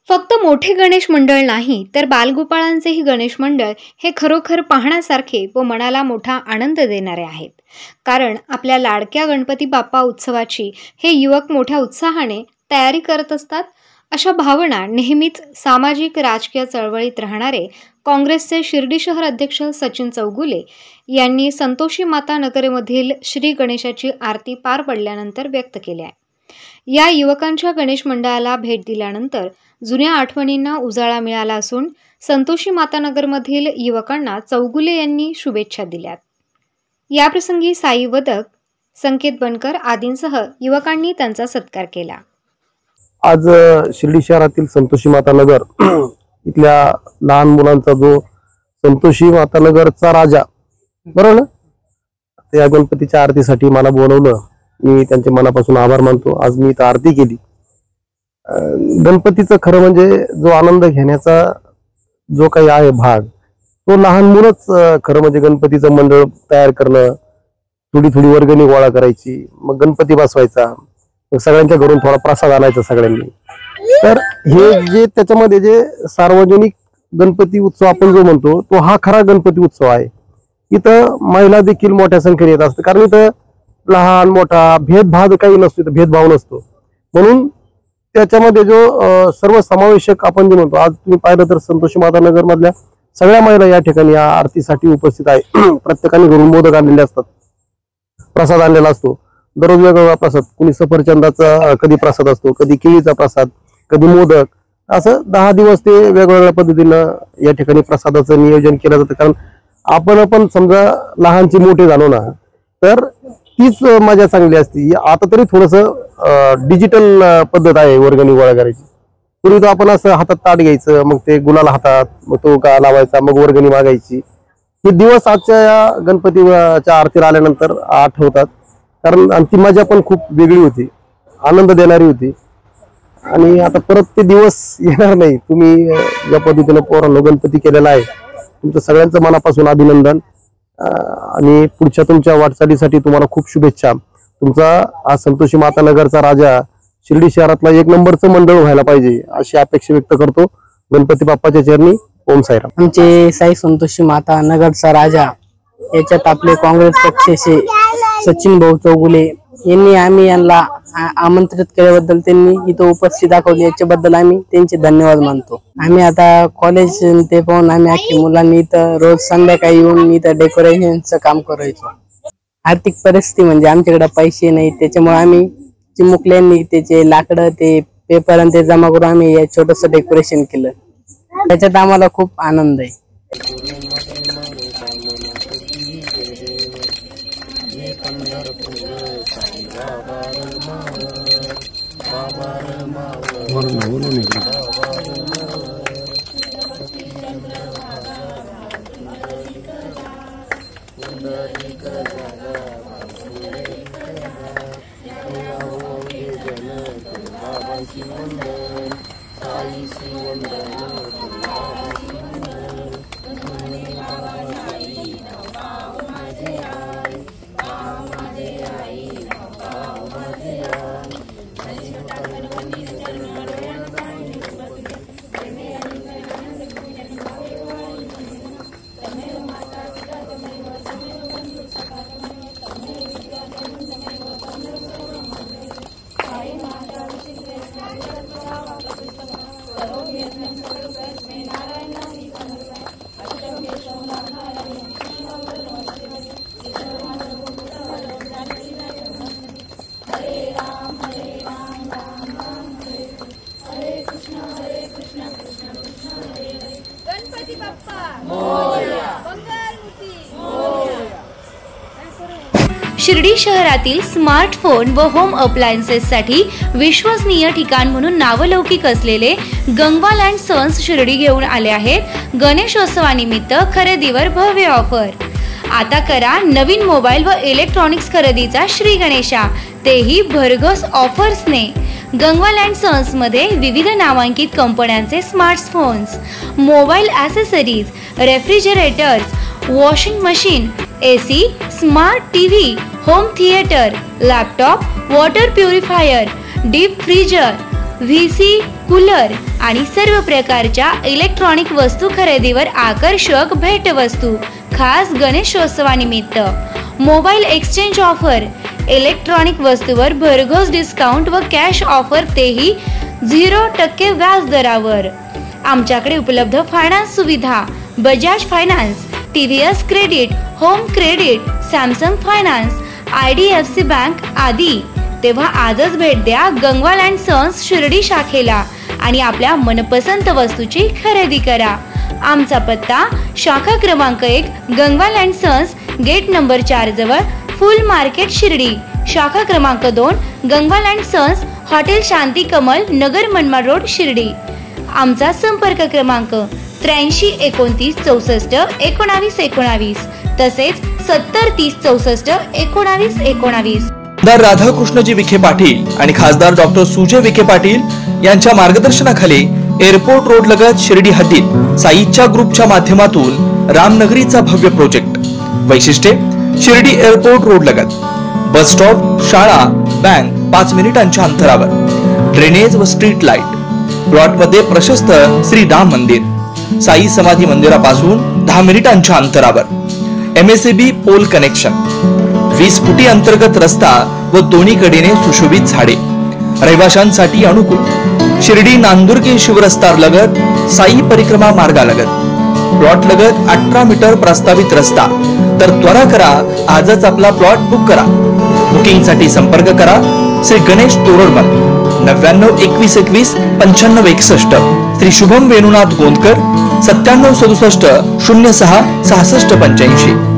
फक्त मोठे गणेश मंडळ नाही तर बालगोपाळांचेही गणेश मंडळ हे खरोखर पाहण्यासारखे व मनाला मोठा आनंद देणारे आहेत. कारण आपल्या लाडक्या गणपती बाप्पा उत्सवाची हे युवक मोठ्या उत्साहाने तयारी करत असतात. अशा भावना नेहमीच सामाजिक राजकीय चळवळीत राहणारे काँग्रेसचे शिर्डी शहर अध्यक्ष सचिन चौगुले यांनी संतोषी माता नगरमधील श्री गणेशाची आरती पार पडल्यानंतर व्यक्त केल्या. या युवकांच्या गणेश मंडळाला भेट दिल्यानंतर जुन्या आठवणींना उजाळा मिळाला असून संतोषी मातानगरमधील युवकांना चौगुले यांनी शुभेच्छा दिल्यात. याप्रसंगी साई वदक, संकेत बनकर आदींसह युवकांनी त्यांचा सत्कार केला. आज शिर्डी शहरातील संतोषी मातानगर इथल्या लहान मुलांचा जो संतोषी मातानगरचा राजा, बरोबर ना, त्या गणपतीच्या आरतीसाठी मला बोलवलं. मी त्यांचे मनापासून आभार मानतो. आज मी इथं आरती केली. गणपतीचं खरं म्हणजे जो आनंद घेण्याचा जो काही आहे भाग, तो लहान मुलंच खरं म्हणजे गणपतीचं मंडळ तयार करणं, थोडी थोडी वर्गणी गोळा करायची, मग गणपती बसवायचा, मग सगळ्यांच्या घरून थोडा प्रसाद आणायचा सगळ्यांनी. तर हे जे त्याच्यामध्ये जे सार्वजनिक गणपती उत्सव आपण जो म्हणतो, तो हा खरा गणपती उत्सव आहे. इथं महिला देखील मोठ्या संख्येने येत असतात. कारण इथं लहान मोठा भेदभाव काही नसतो, इथं भेदभाव नसतो. म्हणून त्याच्यामध्ये जो सर्वसमावेशक आपण जे म्हणतो, आज तुम्ही पाहिलं तर संतोषी मातानगर मधल्या सगळ्या महिला या ठिकाणी या आरतीसाठी उपस्थित आहे. प्रत्येकाने घरून मोदक आणलेले असतात, प्रसाद आणलेला असतो, दररोज वेगवेगळा प्रसाद. कुणी सफरचंदाचा कधी प्रसाद असतो, कधी केळीचा प्रसाद, कधी मोदक, असं 10 दिवस ते वेगवेगळ्या पद्धतीनं या ठिकाणी प्रसादाचं नियोजन केलं जातं. कारण आपण समजा लहानची मोठे झालो ना, तर तीच मजा चांगली असते. आता तरी थोडस डिजिटल पद्धत आहे वर्गणी गोळा करायची. पूर्वी तर आपण असं हातात ताट घ्यायचं, मग ते गुलाल हातात, मग तो का लावायचा, मग वर्गणी मागायची. हे दिवस आजच्या या गणपतीच्या आरतीला आल्यानंतर आठवतात. कारण आणि ती मजा पण खूप वेगळी होती, आनंद देणारी होती. आणि आता परत ते दिवस येणार नाही. तुम्ही ज्या पद्धतीने पोरांनो गणपती केलेला आहे, तुमचं सगळ्यांचं मनापासून अभिनंदन. आणि पुढच्या तुमच्या वाटचालीसाठी तुम्हाला खूप शुभेच्छा. तुमचा आज संतोषी मातानगरचा राजा शिर्डी शहरातला 1 नंबरचं मंडळ व्हायला पाहिजे अशी अपेक्षा व्यक्त करतो. गणपती बाप्पाच्या चरणी ओम साईराम. आमचे साई संतोषी माता नगरचा राजा याच्यात आपले काँग्रेस पक्षाचे सचिन भाऊ चौगुले यांनी यांना आमंत्रित केल्याबद्दल, त्यांनी इथं उपस्थित दाखवली याच्याबद्दल आम्ही त्यांचे धन्यवाद मानतो. आम्ही आता कॉलेज ते पाहून आम्ही अख्खी मुलांनी इथं रोज संध्याकाळी येऊन इथं डेकोरेशनचं काम करायचो. आर्थिक परिस्थिती म्हणजे आमच्याकडे पैसे नाही, त्याच्यामुळे आम्ही चिमुकल्यांनी त्याचे लाकडं, ते पेपर आणि ते जमा करून आम्ही हे छोटंसं डेकोरेशन केलं. त्याच्यात आम्हाला खूप आनंद आहे. शिर्डी शहरातील स्मार्टफोन व होम अप्लायन्सेससाठी विश्वसनीय ठिकाण म्हणून नावलौकिक असलेले गंगवाल अँड सन्स शिर्डी घेऊन आले आहेत गणेशोत्सवानिमित्त खरेदीवर भव्य ऑफर. आता करा नवीन मोबाईल व इलेक्ट्रॉनिक्स खरेदीचा श्री गणेशा, तेही भरघोस ऑफर्सने. गंगवाल अँड सन्स मध्ये विविध नामांकित कंपन्यांचे smartphones, mobile accessories, refrigerators, washing machine, AC, smart TV, home theatre, laptop, water purifier, deep freezer, VC, cooler आणि सर्व प्रकारच्या इलेक्ट्रॉनिक वस्तू खरेदीवर आकर्षक भेटवस्तू खास गणेशोत्सवानिमित्त. मोबाईल एक्सचेंज ऑफर, इलेक्ट्रॉनिक वस्तूवर भरघोस डिस्काउंट व कॅश ऑफर, तेही 0% व्याज दरावर. आमच्याकडे उपलब्ध फायनान्स सुविधा, Bajaj finance, TVS credit, home credit, Samsung finance, IDFC bank आदी. तेव्हा आजच भेट द्या गंगवाल अँड सन्स शिर्डी शाखेला आणि आपल्या मनपसंत वस्तूची खरेदी करा. आमचा पत्ता शाखा क्रमांक 1, Gangwal and sons, gate number 4 जवळ, फुल मार्केट शिर्डी. शाखा क्रमांक 2, Gangwal and sons, hotel Shanti Kamal, Nagar Manmad road, Shirdi. आमचा संपर्क क्रमांक 83 29 64 19 19 तसेच 70 30 64 19 19. खासदार राधाकृष्णजी विखे पाटील आणि खासदार डॉक्टर सुजय विखे पाटील यांच्या मार्गदर्शनाखाली एअरपोर्ट रोड लगत शिर्डी हद्दीत साईच्या ग्रुपच्या माध्यमातून रामनगरीचा भव्य प्रोजेक्ट. वैशिष्ट्ये: शिर्डी एअरपोर्ट रोड लगत बस स्टॉप, शाळा, बँक 5 मिनिटांच्या अंतरावर, ड्रेनेज व स्ट्रीट लाईट. प्लॉट मध्ये प्रशस्त श्री राम मंदिर, साई समाधी मंदिरापासून 10 मिनिटांच्या अंतरावर, MSAB पोल कनेक्शन, 20 फुटी अंतर्गत रस्ता व दोन्ही कडेने सुशोभित झाडे, रहिवाशांसाठी अनुकूल. शिर्डी नांदुर्गे शिवरस्तार लगत साई परिक्रमा मार्गालगत. प्लॉट लगत 18 मीटर प्रस्तावित रस्ता. तर त्वरा करा, आजच आपला प्लॉट बुक करा. बुकिंग साठी संपर्क करा श्री गणेश तोरडमल 99 21 21 95 61, श्री शुभम वेणुनाथ गोंदकर 97 67 06 66 85.